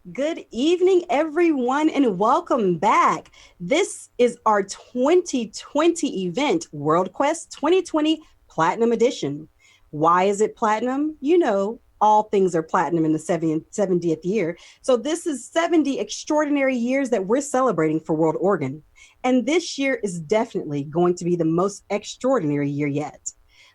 Good evening, everyone, and welcome back. This is our 2020 event, WorldQuest 2020 Platinum Edition. Why is it platinum? You know, all things are platinum in the 70th year. So, this is 70 extraordinary years that we're celebrating for World Oregon. And this year is definitely going to be the most extraordinary year yet.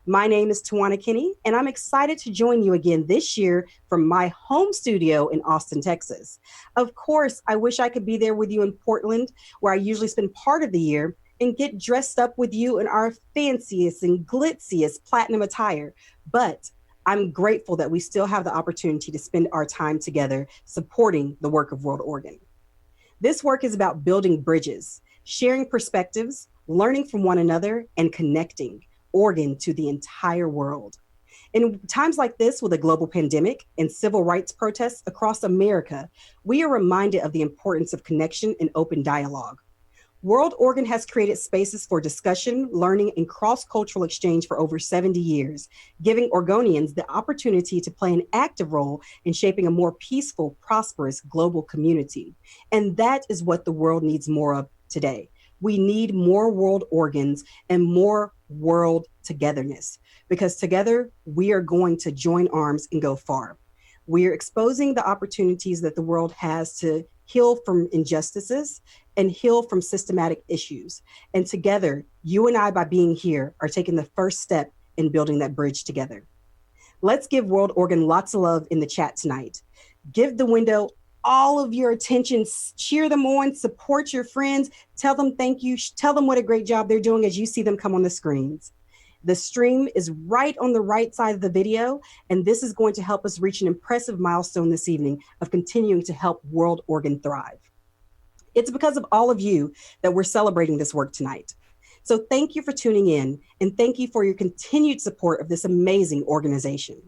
My name is Tuna Kinney, and I'm excited to join you again this year from my home studio in Austin, Texas. Of course, I wish I could be there with you in Portland, where I usually spend part of the year, and get dressed up with you in our fanciest and glitziest platinum attire. But I'm grateful that we still have the opportunity to spend our time together supporting the work of World Oregon. This work is about building bridges, sharing perspectives, learning from one another, and connecting Oregon to the entire world. In times like this, with a global pandemic and civil rights protests across America, we are reminded of the importance of connection and open dialogue. World Oregon has created spaces for discussion, learning, and cross-cultural exchange for over 70 years, giving Oregonians the opportunity to play an active role in shaping a more peaceful, prosperous global community. And that is what the world needs more of today. We need more World Oregons and more world togetherness, because together we are going to join arms and go far. We are exposing the opportunities that the world has to heal from injustices and heal from systematic issues. And together, you and I, by being here, are taking the first step in building that bridge together. Let's give World Oregon lots of love in the chat tonight. Give the window all of your attention, cheer them on, support your friends, tell them thank you, tell them what a great job they're doing as you see them come on the screens. The stream is right on the right side of the video, and this is going to help us reach an impressive milestone this evening of continuing to help World Oregon thrive. It's because of all of you that we're celebrating this work tonight. So thank you for tuning in, and thank you for your continued support of this amazing organization.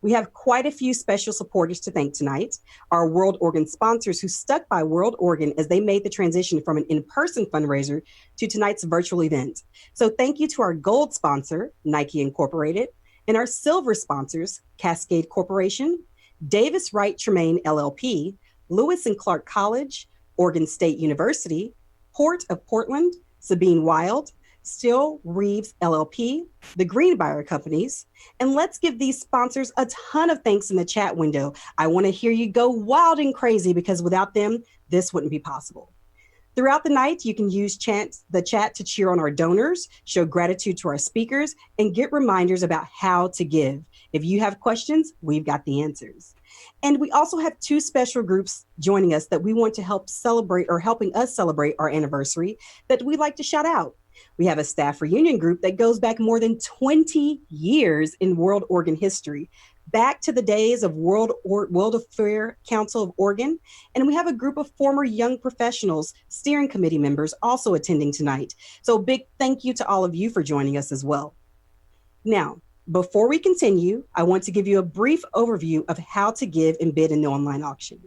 We have quite a few special supporters to thank tonight. Our World Oregon sponsors who stuck by World Oregon as they made the transition from an in-person fundraiser to tonight's virtual event. So thank you to our gold sponsor, Nike Incorporated, and our silver sponsors, Cascade Corporation, Davis Wright Tremaine LLP, Lewis and Clark College, Oregon State University, Port of Portland, Sabine Wild, Still Reeves LLP, the Greenbrier Companies, and let's give these sponsors a ton of thanks in the chat window. I want to hear you go wild and crazy, because without them, this wouldn't be possible. Throughout the night, you can use the chat to cheer on our donors, show gratitude to our speakers, and get reminders about how to give. If you have questions, we've got the answers. And we also have two special groups joining us that we want to help celebrate, or helping us celebrate our anniversary, that we'd like to shout out. We have a staff reunion group that goes back more than 20 years in World Oregon history, back to the days of World Affairs Council of Oregon. And we have a group of former young professionals, steering committee members, also attending tonight. So big thank you to all of you for joining us as well. Now, before we continue, I want to give you a brief overview of how to give and bid in the online auction.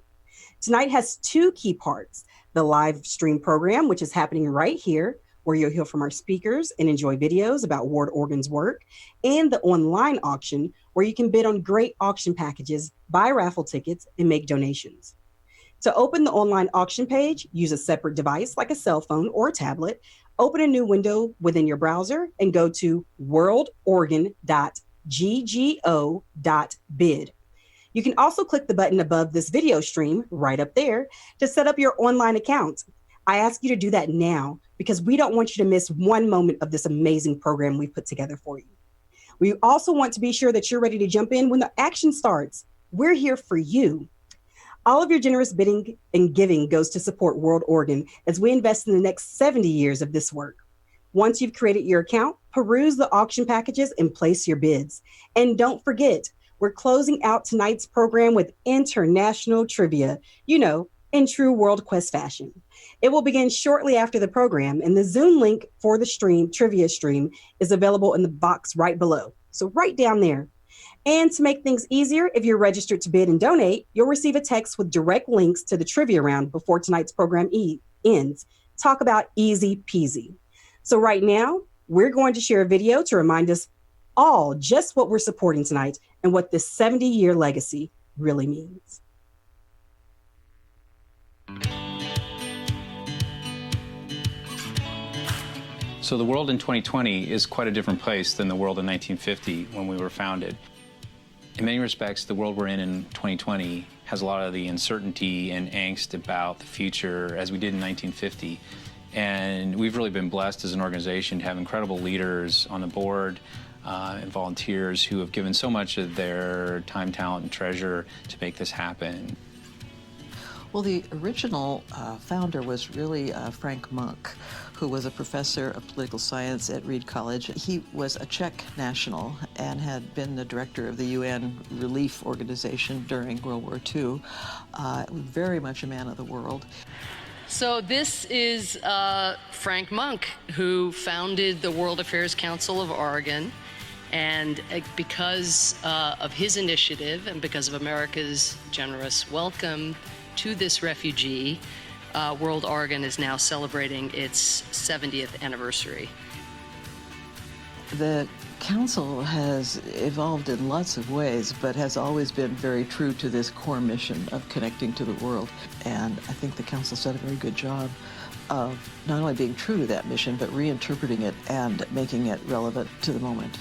Tonight has two key parts: the live stream program, which is happening right here, where you'll hear from our speakers and enjoy videos about World Oregon's work, and the online auction, where you can bid on great auction packages, buy raffle tickets, and make donations. To open the online auction page, use a separate device like a cell phone or a tablet, open a new window within your browser, and go to worldoregon.ggo.bid. You can also click the button above this video stream, right up there, to set up your online account. I ask you to do that now, because we don't want you to miss one moment of this amazing program we've put together for you. We also want to be sure that you're ready to jump in when the action starts. We're here for you. All of your generous bidding and giving goes to support World Oregon as we invest in the next 70 years of this work. Once you've created your account, peruse the auction packages and place your bids. And don't forget, we're closing out tonight's program with international trivia, in true WorldQuest fashion. It will begin shortly after the program, and the Zoom link for the trivia stream is available in the box right below. So right down there. And to make things easier, if you're registered to bid and donate, you'll receive a text with direct links to the trivia round before tonight's program ends. Talk about easy peasy. So right now, we're going to share a video to remind us all just what we're supporting tonight and what this 70-year legacy really means. So the world in 2020 is quite a different place than the world in 1950 when we were founded. In many respects, the world we're in 2020 has a lot of the uncertainty and angst about the future as we did in 1950. And we've really been blessed as an organization to have incredible leaders on the board and volunteers who have given so much of their time, talent, and treasure to make this happen. Well, the original founder was really Frank Monk, who was a professor of political science at Reed College. He was a Czech national and had been the director of the UN Relief Organization during World War II. Very much a man of the world. So this is Frank Monk, who founded the World Affairs Council of Oregon. And because of his initiative and because of America's generous welcome to this refugee, WorldOregon is now celebrating its 70th anniversary. The council has evolved in lots of ways, but has always been very true to this core mission of connecting to the world. And I think the council's done a very good job of not only being true to that mission, but reinterpreting it and making it relevant to the moment.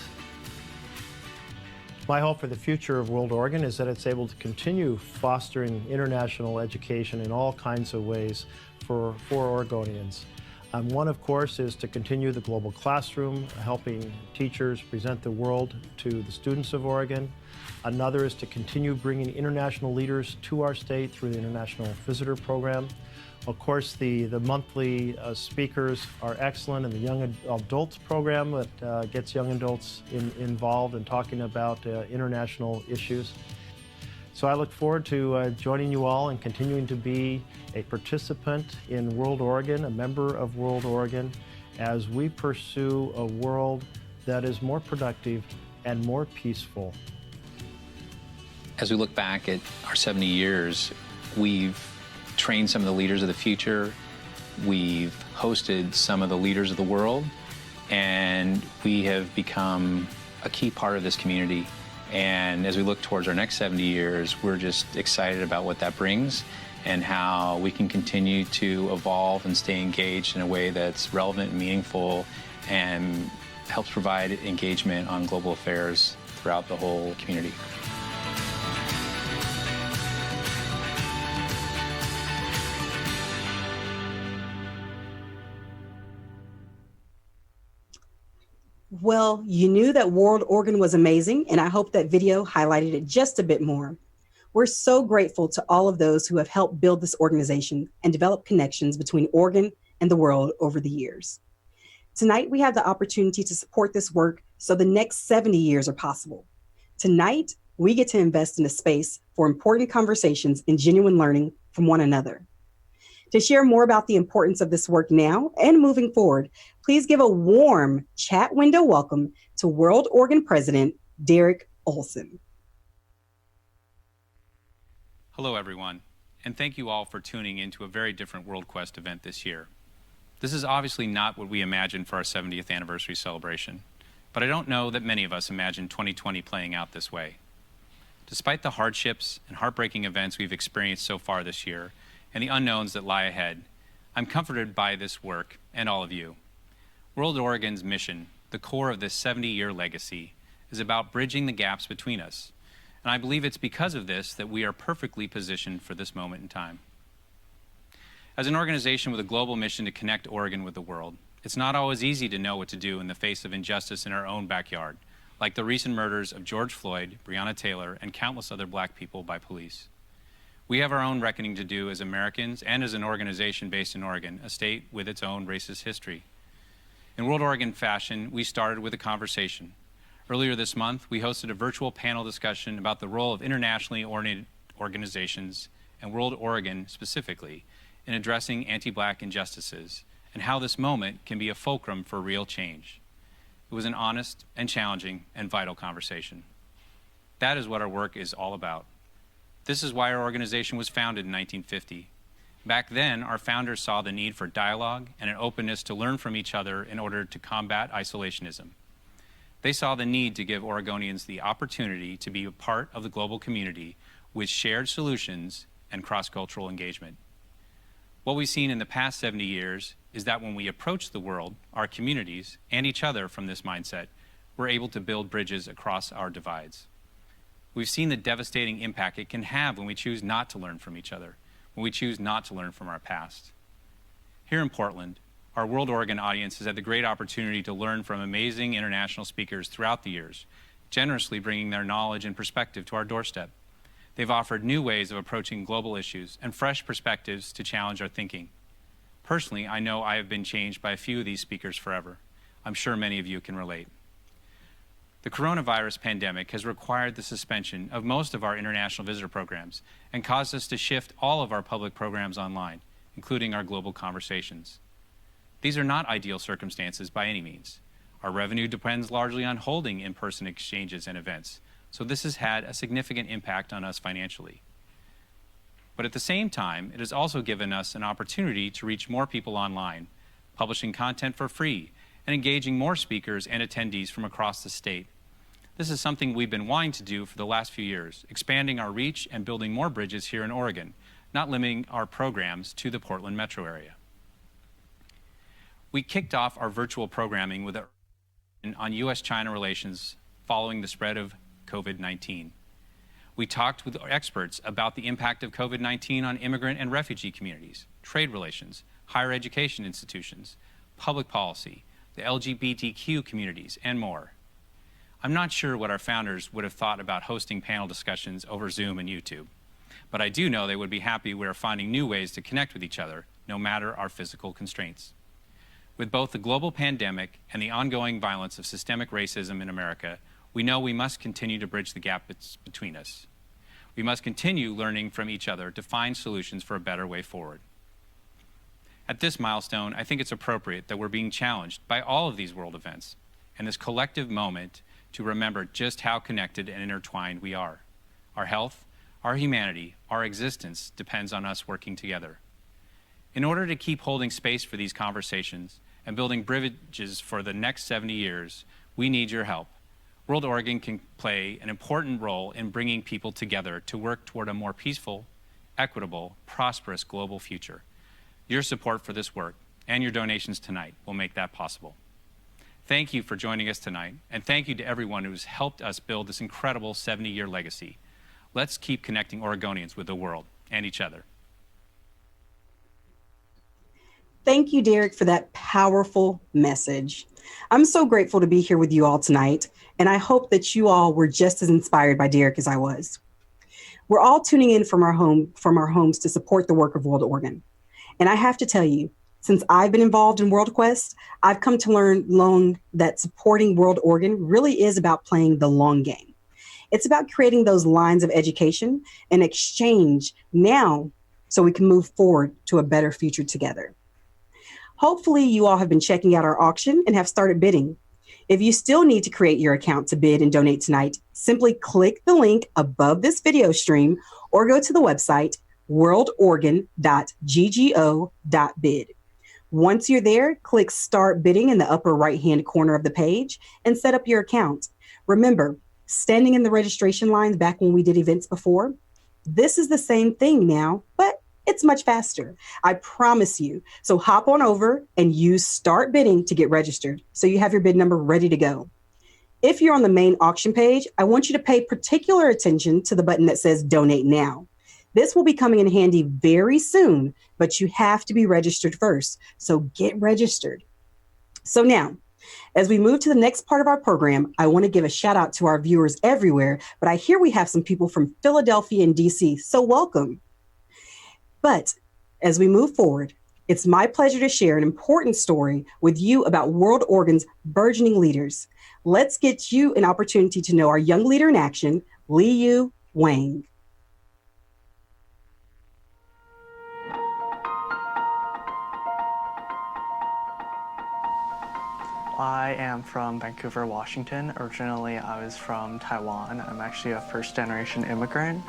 My hope for the future of WorldOregon is that it's able to continue fostering international education in all kinds of ways for Oregonians. One, of course, is to continue the global classroom, helping teachers present the world to the students of Oregon. Another is to continue bringing international leaders to our state through the International Visitor Program. Of course, the monthly speakers are excellent, and the Young Adults program that gets young adults involved in talking about international issues. So I look forward to joining you all and continuing to be a participant in WorldOregon, a member of WorldOregon, as we pursue a world that is more productive and more peaceful. As we look back at our 70 years, we've trained some of the leaders of the future, we've hosted some of the leaders of the world, and we have become a key part of this community. And as we look towards our next 70 years, we're just excited about what that brings and how we can continue to evolve and stay engaged in a way that's relevant and meaningful and helps provide engagement on global affairs throughout the whole community. Well, you knew that WorldOregon was amazing, and I hope that video highlighted it just a bit more. We're so grateful to all of those who have helped build this organization and develop connections between Oregon and the world over the years. Tonight, we have the opportunity to support this work so the next 70 years are possible. Tonight, we get to invest in a space for important conversations and genuine learning from one another. To share more about the importance of this work now and moving forward, please give a warm chat window welcome to WorldOregon President Derek Olson. Hello, everyone, and thank you all for tuning into a very different WorldQuest event this year. This is obviously not what we imagined for our 70th anniversary celebration, but I don't know that many of us imagined 2020 playing out this way. Despite the hardships and heartbreaking events we've experienced so far this year, and the unknowns that lie ahead, I'm comforted by this work and all of you. WorldOregon's mission, the core of this 70-year legacy, is about bridging the gaps between us. And I believe it's because of this that we are perfectly positioned for this moment in time. As an organization with a global mission to connect Oregon with the world, it's not always easy to know what to do in the face of injustice in our own backyard, like the recent murders of George Floyd, Breonna Taylor, and countless other Black people by police. We have our own reckoning to do as Americans and as an organization based in Oregon, a state with its own racist history. In WorldOregon fashion, we started with a conversation. Earlier this month, we hosted a virtual panel discussion about the role of internationally oriented organizations, and WorldOregon specifically, in addressing anti-Black injustices, and how this moment can be a fulcrum for real change. It was an honest and challenging and vital conversation. That is what our work is all about. This is why our organization was founded in 1950. Back then, our founders saw the need for dialogue and an openness to learn from each other in order to combat isolationism. They saw the need to give Oregonians the opportunity to be a part of the global community with shared solutions and cross-cultural engagement. What we've seen in the past 70 years is that when we approach the world, our communities, and each other from this mindset, we're able to build bridges across our divides. We've seen the devastating impact it can have when we choose not to learn from each other, when we choose not to learn from our past. Here in Portland, our World Oregon audience has had the great opportunity to learn from amazing international speakers throughout the years, generously bringing their knowledge and perspective to our doorstep. They've offered new ways of approaching global issues and fresh perspectives to challenge our thinking. Personally, I know I have been changed by a few of these speakers forever. I'm sure many of you can relate. The coronavirus pandemic has required the suspension of most of our international visitor programs and caused us to shift all of our public programs online, including our global conversations. These are not ideal circumstances by any means. Our revenue depends largely on holding in-person exchanges and events, so this has had a significant impact on us financially. But at the same time, it has also given us an opportunity to reach more people online, publishing content for free, and engaging more speakers and attendees from across the state. This is something we've been wanting to do for the last few years, expanding our reach and building more bridges here in Oregon, not limiting our programs to the Portland metro area. We kicked off our virtual programming with on U.S.-China relations following the spread of COVID-19. We talked with experts about the impact of COVID-19 on immigrant and refugee communities, trade relations, higher education institutions, public policy, the LGBTQ communities, and more. I'm not sure what our founders would have thought about hosting panel discussions over Zoom and YouTube, but I do know they would be happy we are finding new ways to connect with each other, no matter our physical constraints. With both the global pandemic and the ongoing violence of systemic racism in America, we know we must continue to bridge the gap between us. We must continue learning from each other to find solutions for a better way forward. At this milestone, I think it's appropriate that we're being challenged by all of these world events and this collective moment to remember just how connected and intertwined we are. Our health, our humanity, our existence depends on us working together. In order to keep holding space for these conversations and building bridges for the next 70 years, we need your help. World Oregon can play an important role in bringing people together to work toward a more peaceful, equitable, prosperous global future. Your support for this work and your donations tonight will make that possible. Thank you for joining us tonight, and thank you to everyone who's helped us build this incredible 70-year legacy. Let's keep connecting Oregonians with the world and each other. Thank you, Derek, for that powerful message. I'm so grateful to be here with you all tonight, and I hope that you all were just as inspired by Derek as I was. We're all tuning in from our homes to support the work of World Oregon. And I have to tell you, since I've been involved in WorldQuest, I've come to learn that supporting World Oregon really is about playing the long game. It's about creating those lines of education and exchange now so we can move forward to a better future together. Hopefully you all have been checking out our auction and have started bidding. If you still need to create your account to bid and donate tonight, simply click the link above this video stream or go to the website worldoregon.ggo.bid. Once you're there, click Start Bidding in the upper right-hand corner of the page and set up your account. Remember, standing in the registration lines back when we did events before, this is the same thing now, but it's much faster. I promise you. So hop on over and use Start Bidding to get registered so you have your bid number ready to go. If you're on the main auction page, I want you to pay particular attention to the button that says Donate Now. This will be coming in handy very soon, but you have to be registered first. So get registered. So now, as we move to the next part of our program, I want to give a shout out to our viewers everywhere, but I hear we have some people from Philadelphia and DC, so welcome. But as we move forward, it's my pleasure to share an important story with you about World Oregon's burgeoning leaders. Let's get you an opportunity to know our young leader in action, Liu Wang. I am from Vancouver, Washington. Originally, I was from Taiwan. I'm actually a first-generation immigrant.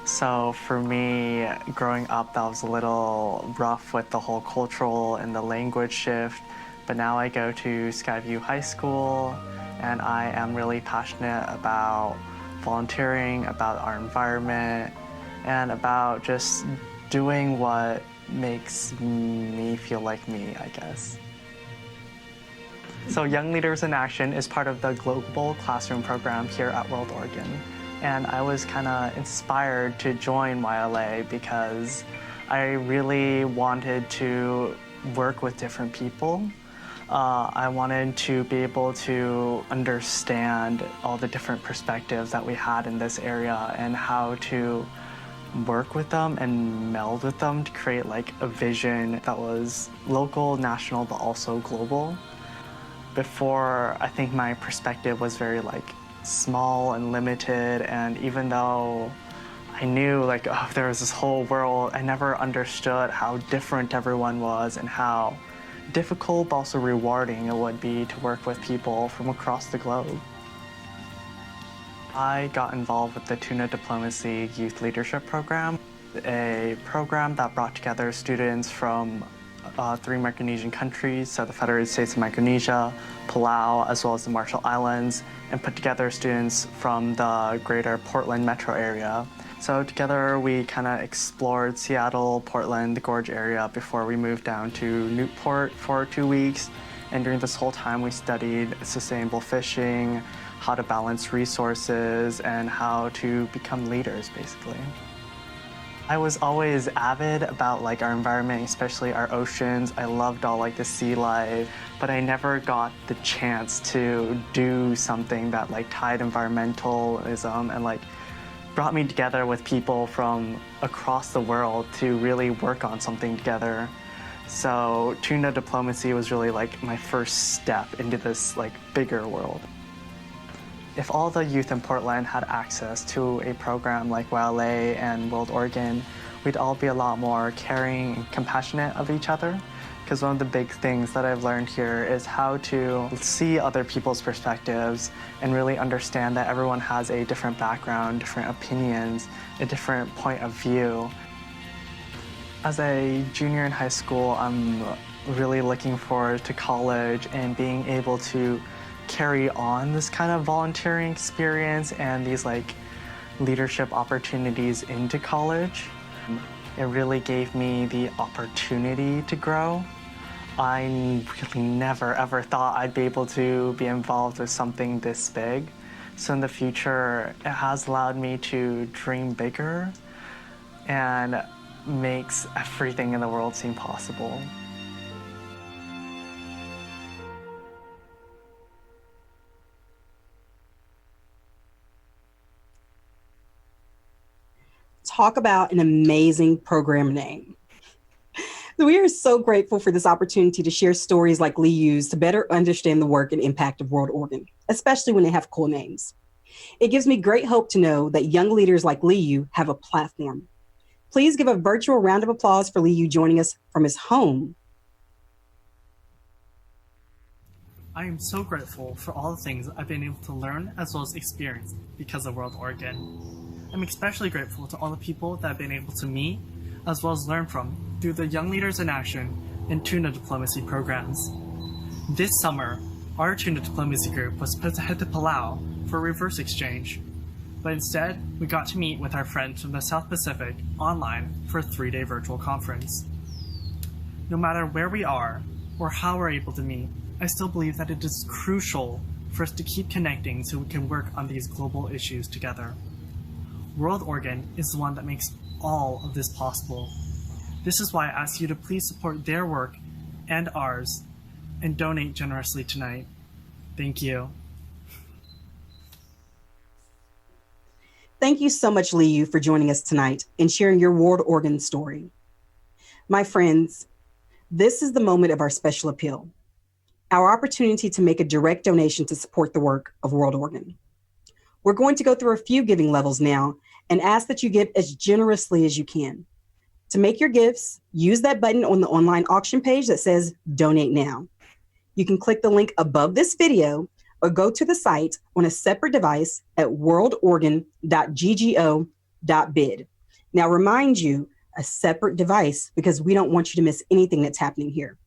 So for me, growing up, that was a little rough with the whole cultural and the language shift. But now I go to Skyview High School, and I am really passionate about volunteering, about our environment, and about just doing what makes me feel like me, I guess. So Young Leaders in Action is part of the Global Classroom program here at WorldOregon. And I was kind of inspired to join YLA because I really wanted to work with different people. I wanted to be able to understand all the different perspectives that we had in this area and how to work with them and meld with them to create like a vision that was local, national, but also global. Before, I think my perspective was very like small and limited, and even though I knew like, oh, there was this whole world, I never understood how different everyone was and how difficult but also rewarding it would be to work with people from across the globe. I got involved with the Tuna Diplomacy Youth Leadership Program, a program that brought together students from 3 Micronesian countries, so the Federated States of Micronesia, Palau, as well as the Marshall Islands, and put together students from the greater Portland metro area. So together we kind of explored Seattle, Portland, the Gorge area before we moved down to Newport for 2 weeks. And during this whole time we studied sustainable fishing, how to balance resources, and how to become leaders, basically. I was always avid about like our environment, especially our oceans. I loved all like the sea life, but I never got the chance to do something that like tied environmentalism and like brought me together with people from across the world to really work on something together. So Tuna Diplomacy was really like my first step into this like bigger world. If all the youth in Portland had access to a program like YLA and WorldOregon, we'd all be a lot more caring and compassionate of each other. Because one of the big things that I've learned here is how to see other people's perspectives and really understand that everyone has a different background, different opinions, a different point of view. As a junior in high school, I'm really looking forward to college and being able to carry on this kind of volunteering experience and these like leadership opportunities into college. It really gave me the opportunity to grow. I really never ever thought I'd be able to be involved with something this big. So in the future, it has allowed me to dream bigger and makes everything in the world seem possible. Talk about an amazing program name. We are so grateful for this opportunity to share stories like Lee Yu's to better understand the work and impact of WorldOregon, especially when they have cool names. It gives me great hope to know that young leaders like Lee Yu have a platform. Please give a virtual round of applause for Lee Yu joining us from his home. I am so grateful for all the things I've been able to learn as well as experience because of WorldOregon. I'm especially grateful to all the people that I've been able to meet as well as learn from through the Young Leaders in Action and Tuna Diplomacy programs. This summer, our Tuna Diplomacy group was supposed to head to Palau for a reverse exchange, but instead we got to meet with our friends from the South Pacific online for a 3-day virtual conference. No matter where we are or how we're able to meet, I still believe that it is crucial for us to keep connecting so we can work on these global issues together. WorldOregon is the one that makes all of this possible. This is why I ask you to please support their work and ours and donate generously tonight. Thank you. Thank you so much, Lee Yu, for joining us tonight and sharing your WorldOregon story. My friends, this is the moment of our special appeal, our opportunity to make a direct donation to support the work of WorldOregon. We're going to go through a few giving levels now and ask that you give as generously as you can. To make your gifts, use that button on the online auction page that says Donate Now. You can click the link above this video or go to the site on a separate device at worldoregon.ggo.bid. Now remind you, a separate device because we don't want you to miss anything that's happening here.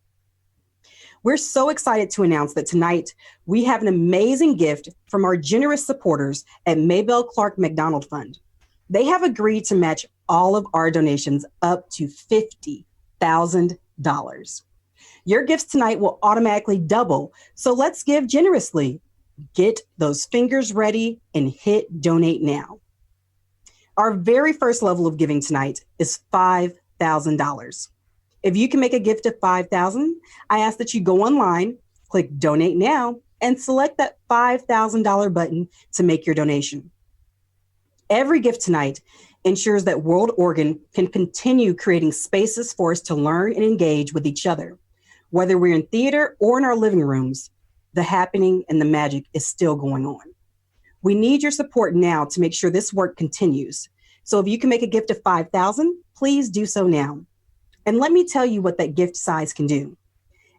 We're so excited to announce that tonight we have an amazing gift from our generous supporters at Mabel McDonald Fund. They have agreed to match all of our donations up to $50,000. Your gifts tonight will automatically double, so let's give generously. Get those fingers ready and hit donate now. Our very first level of giving tonight is $5,000. If you can make a gift of $5,000, I ask that you go online, click donate now, and select that $5,000 button to make your donation. Every gift tonight ensures that World Oregon can continue creating spaces for us to learn and engage with each other. Whether we're in theater or in our living rooms, the happening and the magic is still going on. We need your support now to make sure this work continues. So if you can make a gift of $5,000, please do so now. And let me tell you what that gift size can do.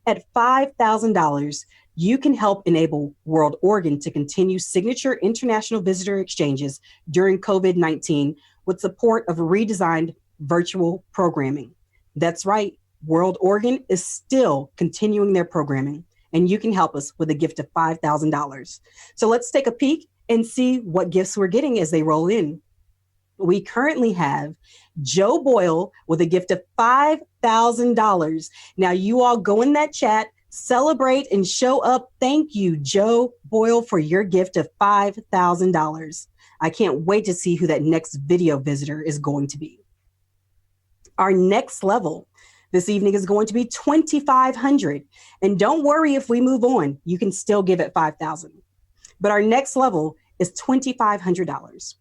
At $5,000, you can help enable World Oregon to continue signature international visitor exchanges during COVID-19 with support of redesigned virtual programming. That's right, World Oregon is still continuing their programming, and you can help us with a gift of $5,000. So let's take a peek and see what gifts we're getting as they roll in. We currently have Joe Boyle with a gift of $5,000. Now you all go in that chat, celebrate and show up. Thank you, Joe Boyle, for your gift of $5,000. I can't wait to see who that next video visitor is going to be. Our next level this evening is going to be $2,500. And don't worry if we move on, you can still give it $5,000. But our next level is $2,500.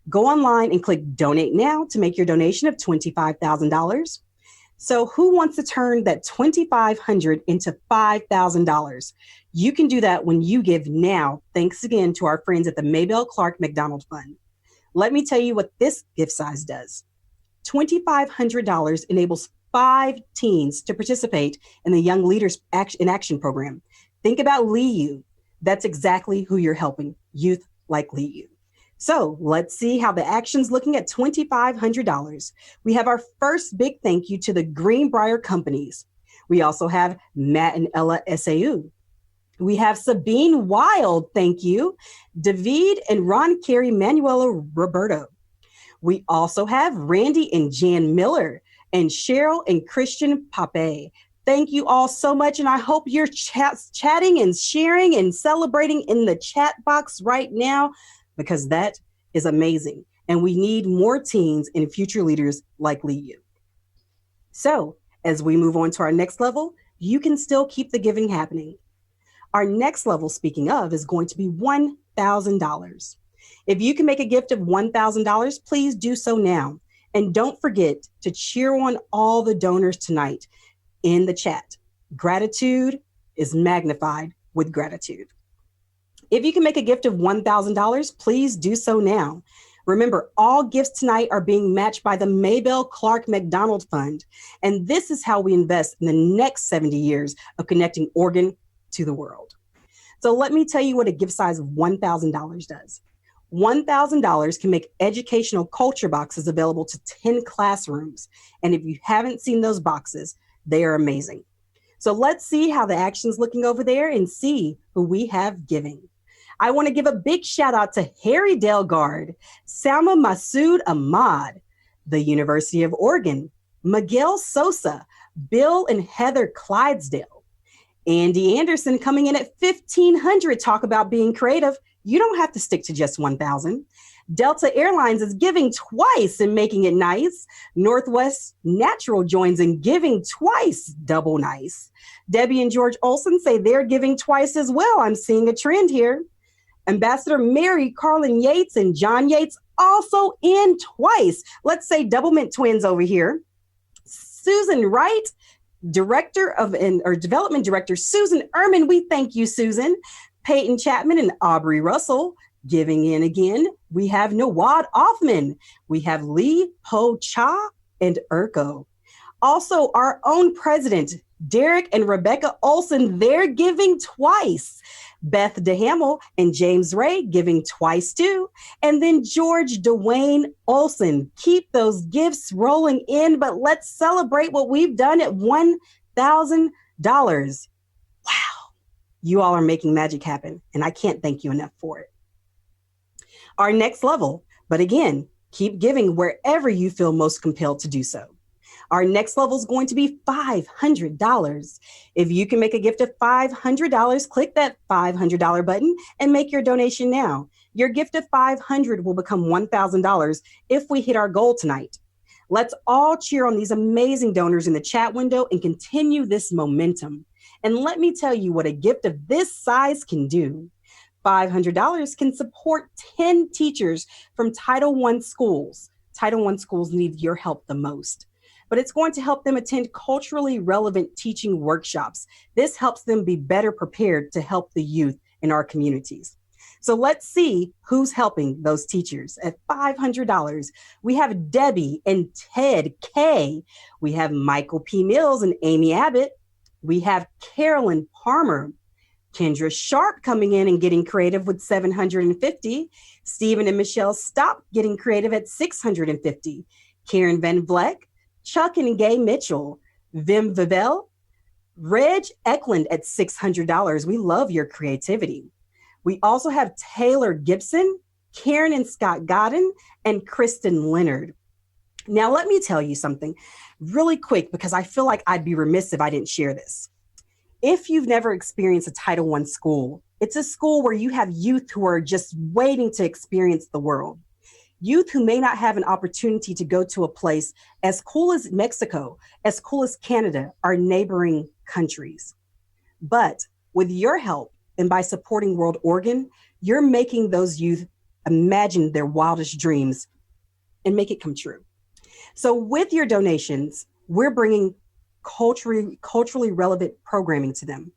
Go online and click donate now to make your donation of $25,000. So who wants to turn that $2,500 into $5,000? You can do that when you give now, thanks again to our friends at the Mabel McDonald Fund. Let me tell you what this gift size does. $2,500 enables 5 teens to participate in the Young Leaders in Action program. Think about Lee U. That's exactly who you're helping, youth like Lee U. So let's see how the action's looking at $2,500. We have our first big thank you to the Greenbrier companies. We also have Matt and Ella SAU. We have Sabine Wild, thank you. David and Ron Carey Manuela Roberto. We also have Randy and Jan Miller and Cheryl and Christian Pape. Thank you all so much. And I hope you're chatting and sharing and celebrating in the chat box right now, because that is amazing. And we need more teens and future leaders like Lee Yu. So as we move on to our next level, you can still keep the giving happening. Our next level, speaking of, is going to be $1,000. If you can make a gift of $1,000, please do so now. And don't forget to cheer on all the donors tonight in the chat. Gratitude is magnified with gratitude. If you can make a gift of $1,000, please do so now. Remember, all gifts tonight are being matched by the Mabel McDonald Fund. And this is how we invest in the next 70 years of connecting Oregon to the world. So let me tell you what a gift size of $1,000 does. $1,000 can make educational culture boxes available to 10 classrooms. And if you haven't seen those boxes, they are amazing. So let's see how the action's looking over there and see who we have giving. I want to give a big shout out to Harry Delgard, Salma Masood Ahmad, the University of Oregon, Miguel Sosa, Bill and Heather Clydesdale, Andy Anderson coming in at $1,500. Talk about being creative. You don't have to stick to just $1,000. Delta Airlines is giving twice and making it nice. Northwest Natural joins in giving twice, double nice. Debbie and George Olson say they're giving twice as well. I'm seeing a trend here. Ambassador Mary Carlin Yates and John Yates also in twice. Let's say double mint twins over here. Susan Wright, Development Director Susan Ehrman. We thank you, Susan. Peyton Chapman and Aubrey Russell giving in again. We have Nawad Offman. We have Lee Po Cha and Urko. Also, our own president, Derek and Rebecca Olson, they're giving twice. Beth DeHamel and James Ray giving twice too. And then George Dwayne Olson. Keep those gifts rolling in, but let's celebrate what we've done at $1,000. Wow. You all are making magic happen, and I can't thank you enough for it. Our next level, but again, Keep giving wherever you feel most compelled to do so. Our next level is going to be $500. If you can make a gift of $500, click that $500 button and make your donation now. Your gift of $500 will become $1,000 if we hit our goal tonight. Let's all cheer on these amazing donors in the chat window and continue this momentum. And let me tell you what a gift of this size can do. $500 can support 10 teachers from Title I schools. Title I schools need your help the most. But it's going to help them attend culturally relevant teaching workshops. This helps them be better prepared to help the youth in our communities. So let's see who's helping those teachers. At $500, we have Debbie and Ted K. We have Michael P. Mills and Amy Abbott. We have Carolyn Palmer. Kendra Sharp coming in and getting creative with $750. Stephen and Michelle Stop getting creative at $650. Karen Van Vleck, Chuck and Gay Mitchell, Vim Vivel, Reg Eklund at $600. We love your creativity. We also have Taylor Gibson, Karen and Scott Godden, and Kristen Leonard. Now, let me tell you something really quick, because I feel like I'd be remiss if I didn't share this. If you've never experienced a Title I school, it's a school where you have youth who are just waiting to experience the world. Youth who may not have an opportunity to go to a place as cool as Mexico, as cool as Canada, our neighboring countries. But with your help and by supporting WorldOregon, you're making those youth imagine their wildest dreams and make it come true. So with your donations, we're bringing culturally relevant programming to them.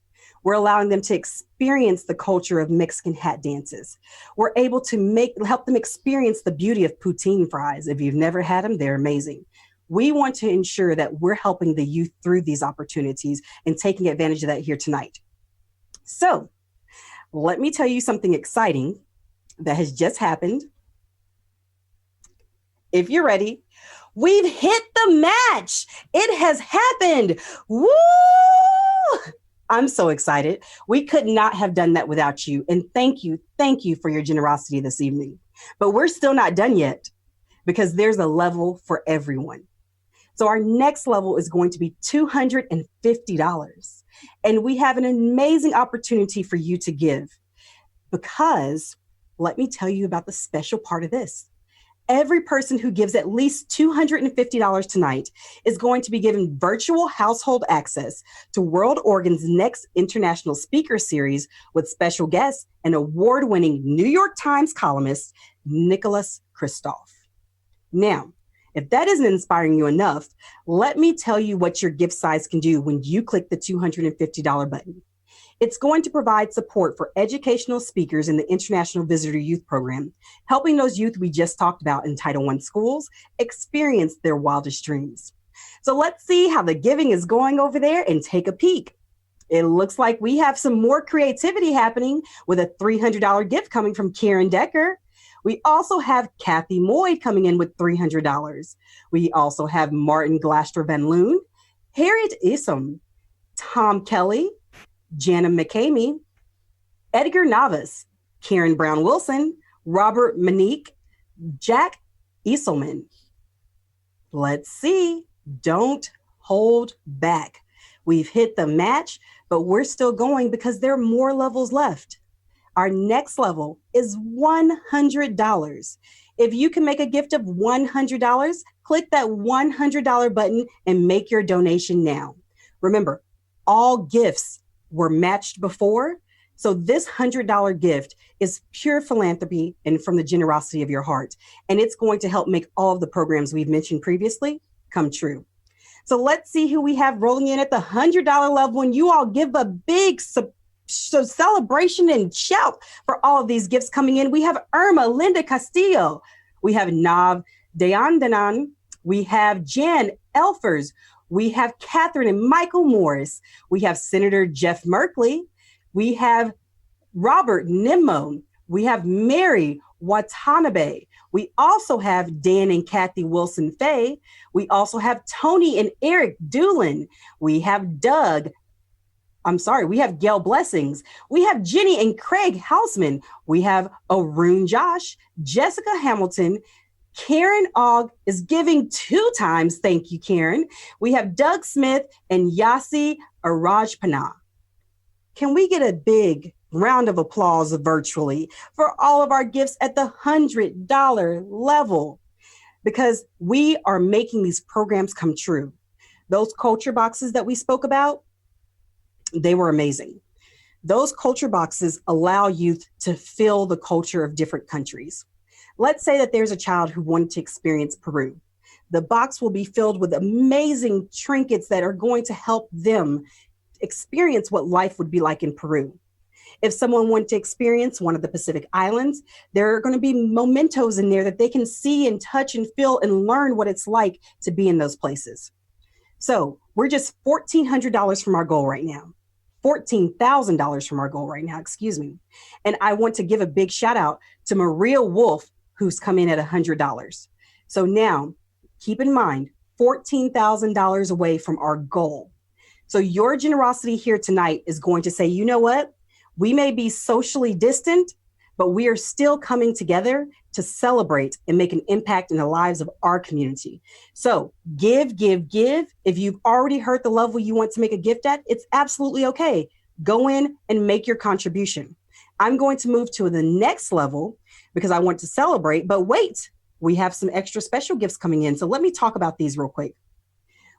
We're allowing them to experience the culture of Mexican hat dances. We're able to help them experience the beauty of poutine fries. If you've never had them, they're amazing. We want to ensure that we're helping the youth through these opportunities and taking advantage of that here tonight. So let me tell you something exciting that has just happened. If you're ready, we've hit the match. It has happened. Woo! I'm so excited. We could not have done that without you. And thank you for your generosity this evening. But we're still not done yet, because there's a level for everyone. So our next level is going to be $250. And we have an amazing opportunity for you to give, because let me tell you about the special part of this. Every person who gives at least $250 tonight is going to be given virtual household access to WorldOregon's next international speaker series with special guest and award-winning New York Times columnist, Nicholas Kristof. Now, if that isn't inspiring you enough, let me tell you what your gift size can do when you click the $250 button. It's going to provide support for educational speakers in the International Visitor Youth Program, helping those youth we just talked about in Title I schools experience their wildest dreams. So let's see how the giving is going over there and take a peek. It looks like we have some more creativity happening with a $300 gift coming from Karen Decker. We also have Kathy Moy coming in with $300. We also have Martin Glaster Van Loon, Harriet Isom, Tom Kelly, Jana McCamey, Edgar Navas, Karen Brown Wilson, Robert Manique, Jack Eselman. Let's see. Don't hold back. We've hit the match, but we're still going because there are more levels left. Our next level is $100. If you can make a gift of $100, click that $100 button and make your donation now. Remember, all gifts were matched before, so this $100 gift is pure philanthropy and from the generosity of your heart, and it's going to help make all of the programs we've mentioned previously come true. So let's see who we have rolling in at the $100 level, and you all give a big celebration and shout for all of these gifts coming in. We have Irma Linda Castillo, we have Nav Dayandanan, we have Jan Elfers, we have Catherine and Michael Morris. We have Senator Jeff Merkley. We have Robert Nimmo. We have Mary Watanabe. We also have Dan and Kathy Wilson Fay. We also have Tony and Eric Doolin. We have we have Gail Blessings. We have Jenny and Craig Hausman. We have Arun Josh, Jessica Hamilton, Karen Ogg is giving 2 times. Thank you, Karen. We have Doug Smith and Yasi Arajpana. Can we get a big round of applause virtually for all of our gifts at the $100 level? Because we are making these programs come true. Those culture boxes that we spoke about, they were amazing. Those culture boxes allow youth to feel the culture of different countries. Let's say that there's a child who wanted to experience Peru. The box will be filled with amazing trinkets that are going to help them experience what life would be like in Peru. If someone wanted to experience one of the Pacific Islands, there are going to be mementos in there that they can see and touch and feel and learn what it's like to be in those places. So we're just $1,400 from our goal right now. $14,000 from our goal right now, excuse me. And I want to give a big shout out to Maria Wolf, who's come in at $100. So now keep in mind, $14,000 away from our goal. So your generosity here tonight is going to say, you know what? We may be socially distant, but we are still coming together to celebrate and make an impact in the lives of our community. So give, give, give. If you've already heard the level you want to make a gift at, it's absolutely okay. Go in and make your contribution. I'm going to move to the next level because I want to celebrate, but wait, we have some extra special gifts coming in. So let me talk about these real quick.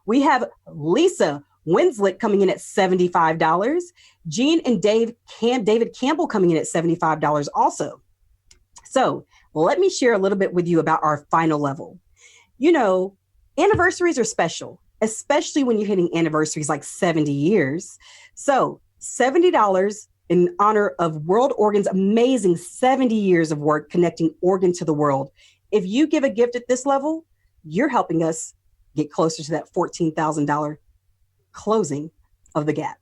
We have Lisa Winslet coming in at $75. Jean and David Campbell coming in at $75 also. So let me share a little bit with you about our final level. You know, anniversaries are special, especially when you're hitting anniversaries like 70 years. So $70 in honor of WorldOregon's amazing 70 years of work connecting Oregon to the world. If you give a gift at this level, you're helping us get closer to that $14,000 closing of the gap.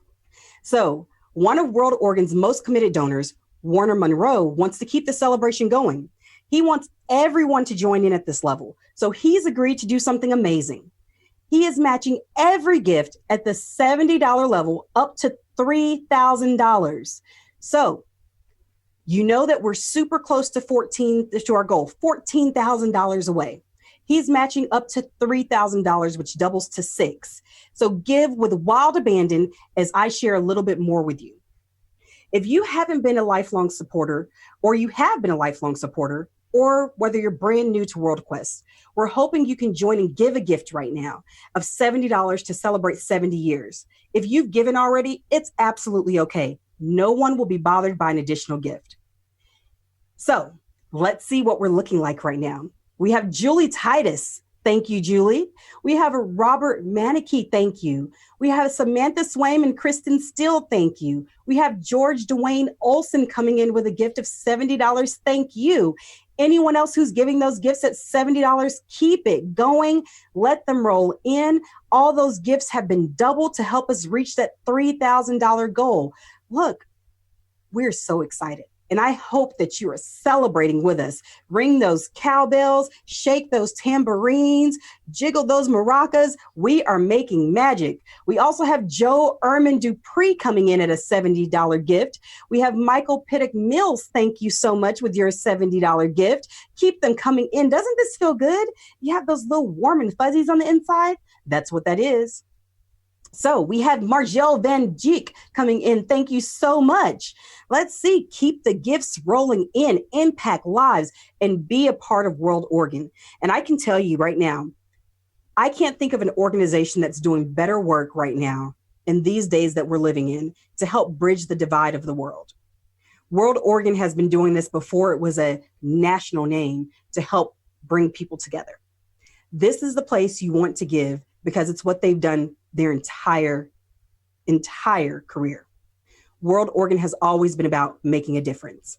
So one of WorldOregon's most committed donors, Warner Monroe, wants to keep the celebration going. He wants everyone to join in at this level. So he's agreed to do something amazing. He is matching every gift at the $70 level up to $3,000. So you know that we're super close to our goal, $14,000 away. He's matching up to $3,000, which doubles to $6,000. So give with wild abandon as I share a little bit more with you. If you haven't been a lifelong supporter, or you have been a lifelong supporter, or whether you're brand new to WorldQuest, we're hoping you can join and give a gift right now of $70 to celebrate 70 years. If you've given already, it's absolutely okay. No one will be bothered by an additional gift. So let's see what we're looking like right now. We have Julie Titus. Thank you, Julie. We have a Robert Manicky. Thank you. We have Samantha Swaim and Kristen Steele. Thank you. We have George Dwayne Olson coming in with a gift of $70. Thank you. Anyone else who's giving those gifts at $70, keep it going. Let them roll in. All those gifts have been doubled to help us reach that $3,000 goal. Look, we're so excited. And I hope that you are celebrating with us. Ring those cowbells, shake those tambourines, jiggle those maracas. We are making magic. We also have Joe Erman Dupree coming in at a $70 gift. We have Michael Pittock Mills. Thank you so much with your $70 gift. Keep them coming in. Doesn't this feel good? You have those little warm and fuzzies on the inside. That's what that is. So we have Margelle Van Dijk coming in. Thank you so much. Let's see. Keep the gifts rolling in, impact lives, and be a part of WorldOregon. And I can tell you right now, I can't think of an organization that's doing better work right now in these days that we're living in to help bridge the divide of the world. WorldOregon has been doing this before it was a national name to help bring people together. This is the place you want to give because it's what they've done their entire career. WorldOregon has always been about making a difference.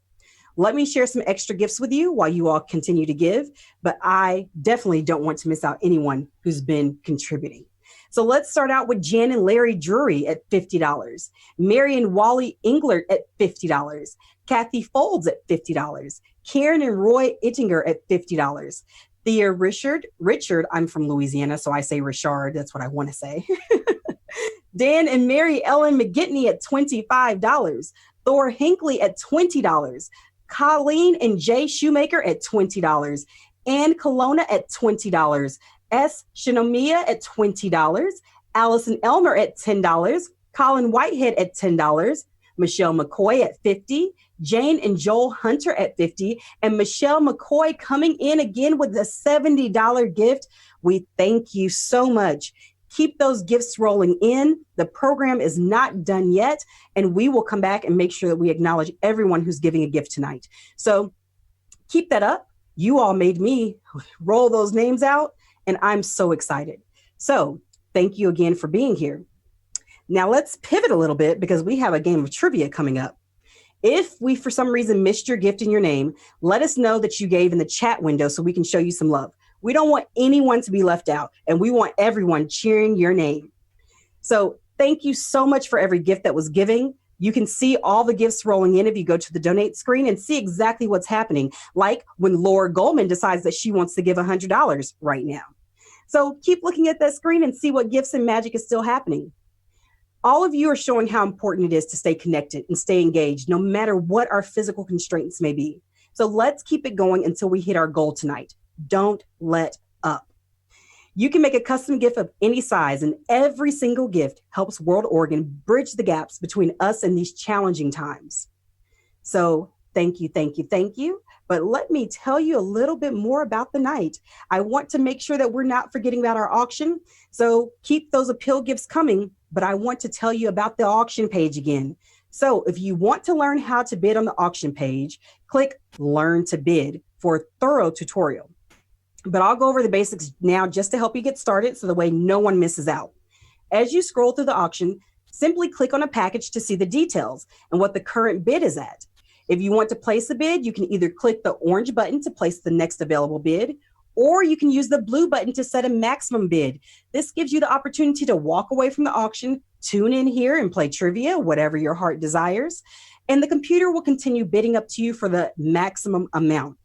Let me share some extra gifts with you while you all continue to give, but I definitely don't want to miss out anyone who's been contributing. So let's start out with Jan and Larry Drury at $50, Mary and Wally Englert at $50, Kathy Folds at $50, Karen and Roy Ittinger at $50, Thea Richard, I'm from Louisiana, so I say Richard, that's what I want to say. Dan and Mary Ellen McGitney at $25, Thor Hinckley at $20, Colleen and Jay Shoemaker at $20, Ann Colonna at $20, S. Shinomiya at $20, Allison Elmer at $10, Colin Whitehead at $10, Michelle McCoy at $50, Jane and Joel Hunter at $50, and Michelle McCoy coming in again with a $70 gift. We thank you so much. Keep those gifts rolling in. The program is not done yet, and we will come back and make sure that we acknowledge everyone who's giving a gift tonight. So keep that up. You all made me roll those names out, and I'm so excited. So thank you again for being here. Now let's pivot a little bit because we have a game of trivia coming up. If we, for some reason, missed your gift and your name, let us know that you gave in the chat window so we can show you some love. We don't want anyone to be left out, and we want everyone cheering your name. So thank you so much for every gift that was given. You can see all the gifts rolling in if you go to the donate screen and see exactly what's happening, like when Laura Goldman decides that she wants to give $100 right now. So keep looking at that screen and see what gifts and magic is still happening. All of you are showing how important it is to stay connected and stay engaged, no matter what our physical constraints may be. So let's keep it going until we hit our goal tonight. Don't let up. You can make a custom gift of any size, and every single gift helps World Oregon bridge the gaps between us and these challenging times. So thank you, thank you, thank you. But let me tell you a little bit more about the night. I want to make sure that we're not forgetting about our auction. So keep those appeal gifts coming, but I want to tell you about the auction page again. So if you want to learn how to bid on the auction page, click Learn to Bid for a thorough tutorial. But I'll go over the basics now just to help you get started so the way no one misses out. As you scroll through the auction, simply click on a package to see the details and what the current bid is at. If you want to place a bid, you can either click the orange button to place the next available bid, or you can use the blue button to set a maximum bid. This gives you the opportunity to walk away from the auction, tune in here and play trivia, whatever your heart desires, and the computer will continue bidding up to you for the maximum amount.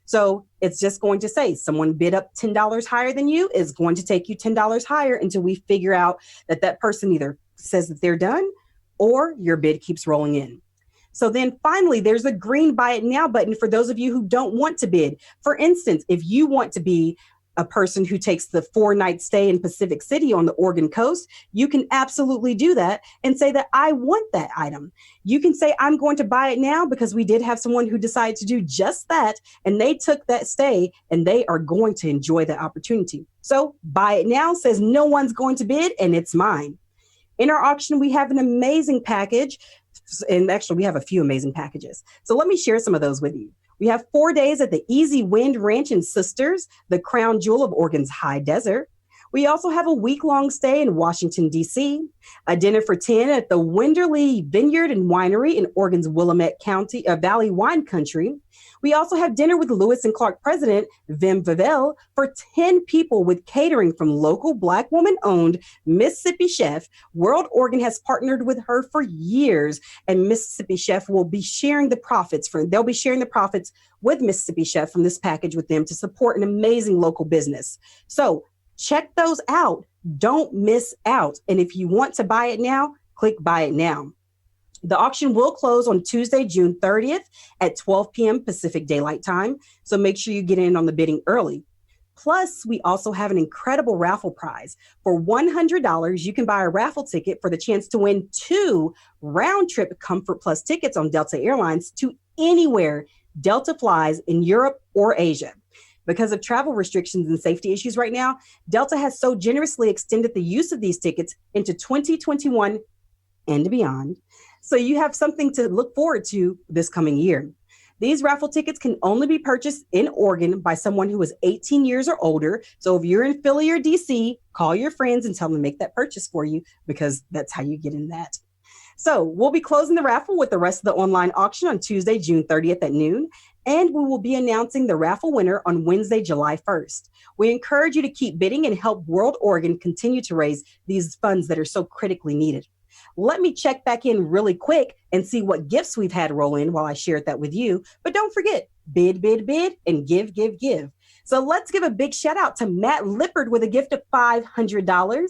So it's just going to say someone bid up $10 higher than you is going to take you $10 higher until we figure out that that person either says that they're done or your bid keeps rolling in. So then finally, there's a green Buy It Now button for those of you who don't want to bid. For instance, if you want to be a person who takes the 4-night stay in Pacific City on the Oregon coast, you can absolutely do that and say that I want that item. You can say, I'm going to buy it now, because we did have someone who decided to do just that, and they took that stay and they are going to enjoy that opportunity. So Buy It Now says no one's going to bid and it's mine. In our auction, we have an amazing package, and actually we have a few amazing packages. So let me share some of those with you. We have 4 days at the Easy Wind Ranch and Sisters, the crown jewel of Oregon's high desert. We also have a week-long stay in Washington, D.C., a dinner for 10 at the Winderley Vineyard and Winery in Oregon's Willamette County, Valley Wine Country. We also have dinner with Lewis and Clark president Vim Vavel for 10 people with catering from local Black woman-owned Mississippi Chef. World Oregon has partnered with her for years, and Mississippi Chef will be sharing the profits. They'll be sharing the profits with Mississippi Chef from this package with them to support an amazing local business. So check those out. Don't miss out. And if you want to buy it now, click Buy It Now. The auction will close on Tuesday, June 30th at 12 p.m. Pacific Daylight Time. So make sure you get in on the bidding early. Plus, we also have an incredible raffle prize. For $100, you can buy a raffle ticket for the chance to win 2 round-trip Comfort Plus tickets on Delta Airlines to anywhere Delta flies in Europe or Asia. Because of travel restrictions and safety issues right now, Delta has so generously extended the use of these tickets into 2021 and beyond. So you have something to look forward to this coming year. These raffle tickets can only be purchased in Oregon by someone who is 18 years or older. So if you're in Philly or DC, call your friends and tell them to make that purchase for you, because that's how you get in that. So we'll be closing the raffle with the rest of the online auction on Tuesday, June 30th at noon. And we will be announcing the raffle winner on Wednesday, July 1st. We encourage you to keep bidding and help World Oregon continue to raise these funds that are so critically needed. Let me check back in really quick and see what gifts we've had roll in while I shared that with you. But don't forget, bid, bid, bid, and give, give, give. So let's give a big shout out to Matt Lippard with a gift of $500,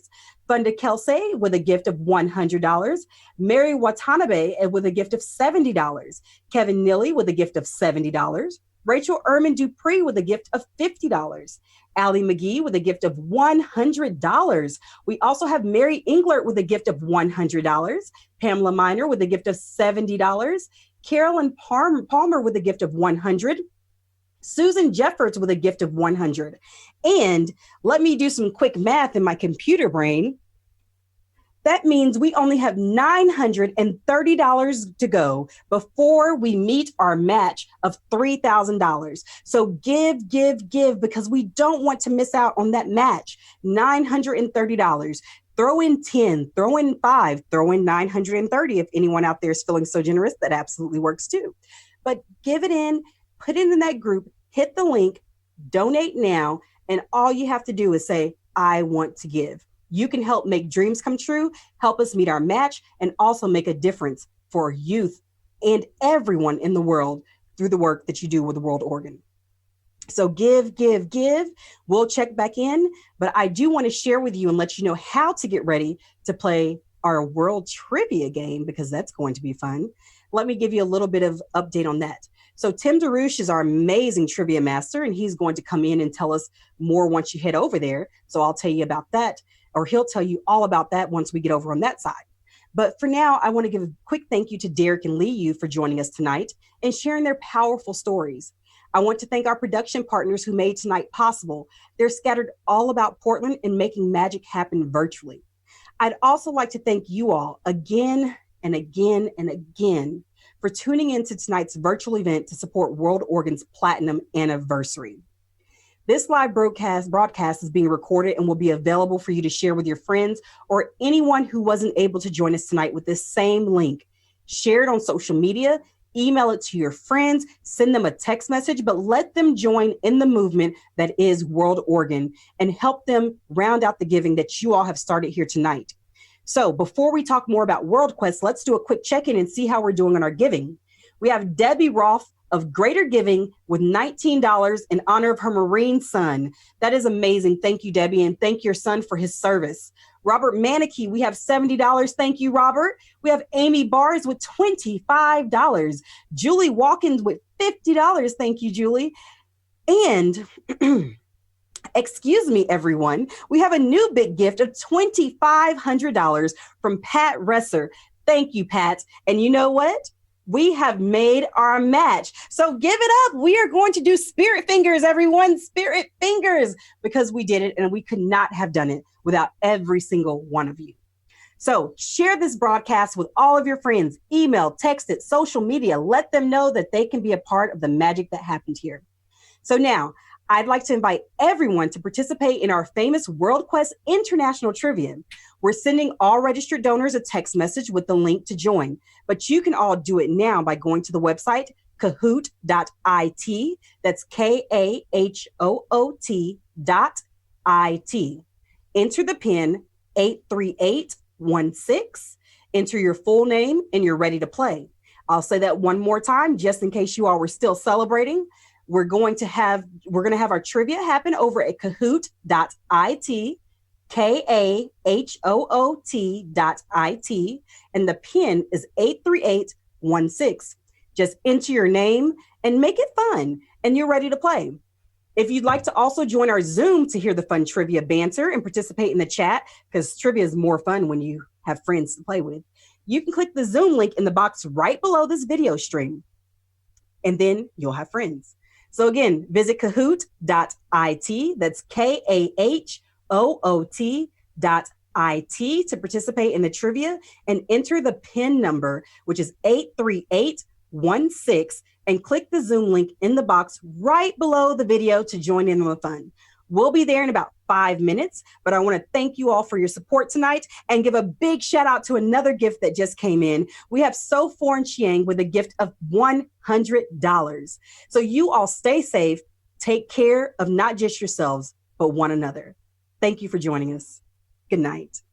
Funda Kelsey with a gift of $100, Mary Watanabe with a gift of $70, Kevin Nilly with a gift of $70, Rachel Erman Dupree with a gift of $50. Allie McGee with a gift of $100. We also have Mary Englert with a gift of $100. Pamela Miner with a gift of $70. Carolyn Palmer with a gift of $100. Susan Jeffords with a gift of $100. And let me do some quick math in my computer brain. That means we only have $930 to go before we meet our match of $3,000. So give, because we don't want to miss out on that match. $930. Throw in 10, throw in 5, throw in 930. If anyone out there is feeling so generous, that absolutely works too. But give it in, put it in that group, hit the link, donate now, and all you have to do is say, I want to give. You can help make dreams come true, help us meet our match, and also make a difference for youth and everyone in the world through the work that you do with World Oregon. So give. We'll check back in, but I do want to share with you and let you know how to get ready to play our World Trivia game, because that's going to be fun. Let me give you a little bit of update on that. So Tim DeRouche is our amazing trivia master, and he's going to come in and tell us more once you head over there. So I'll tell you about that, or he'll tell you all about that once we get over on that side. But for now, I want to give a quick thank you to Derek and Lee Yu for joining us tonight and sharing their powerful stories. I want to thank our production partners who made tonight possible. They're scattered all about Portland and making magic happen virtually. I'd also like to thank you all again and again and again for tuning into tonight's virtual event to support World Oregon's Platinum Anniversary. This live broadcast is being recorded and will be available for you to share with your friends or anyone who wasn't able to join us tonight with this same link. Share it on social media, email it to your friends, send them a text message, but let them join in the movement that is World Oregon and help them round out the giving that you all have started here tonight. So before we talk more about WorldQuest, let's do a quick check-in and see how we're doing on our giving. We have Debbie Roth of Greater Giving with $19 in honor of her Marine son. That is amazing. Thank you, Debbie, and thank your son for his service. Robert Manicky, we have $70. Thank you, Robert. We have Amy Bars with $25. Julie Walkins with $50. Thank you, Julie. And excuse me, everyone, we have a new big gift of $2,500 from Pat Resser. Thank you, Pat. And you know what? We have made our match. So give it up. We are going to do spirit fingers, everyone. Spirit fingers, because we did it and we could not have done it without every single one of you. So share this broadcast with all of your friends. Email, text it, social media. Let them know that they can be a part of the magic that happened here. So now, I'd like to invite everyone to participate in our famous WorldQuest International Trivia. We're sending all registered donors a text message with the link to join, but you can all do it now by going to the website kahoot.it. That's KAHOOT.it. Enter the PIN 83816, enter your full name, and you're ready to play. I'll say that one more time, just in case you all were still celebrating. We're going to have our trivia happen over at kahoot.it, KAHOOT.it, and the PIN is 83816. Just enter your name and make it fun, and you're ready to play. If you'd like to also join our Zoom to hear the fun trivia banter and participate in the chat, because trivia is more fun when you have friends to play with, you can click the Zoom link in the box right below this video stream, and then you'll have friends. So again, visit kahoot.it, that's KAHOOT.it, to participate in the trivia and enter the PIN number, which is 83816, and click the Zoom link in the box right below the video to join in on the fun. We'll be there in about 5 minutes, but I want to thank you all for your support tonight and give a big shout out to another gift that just came in. We have So Foreign Chiang with a gift of $100. So you all stay safe, take care of not just yourselves, but one another. Thank you for joining us. Good night.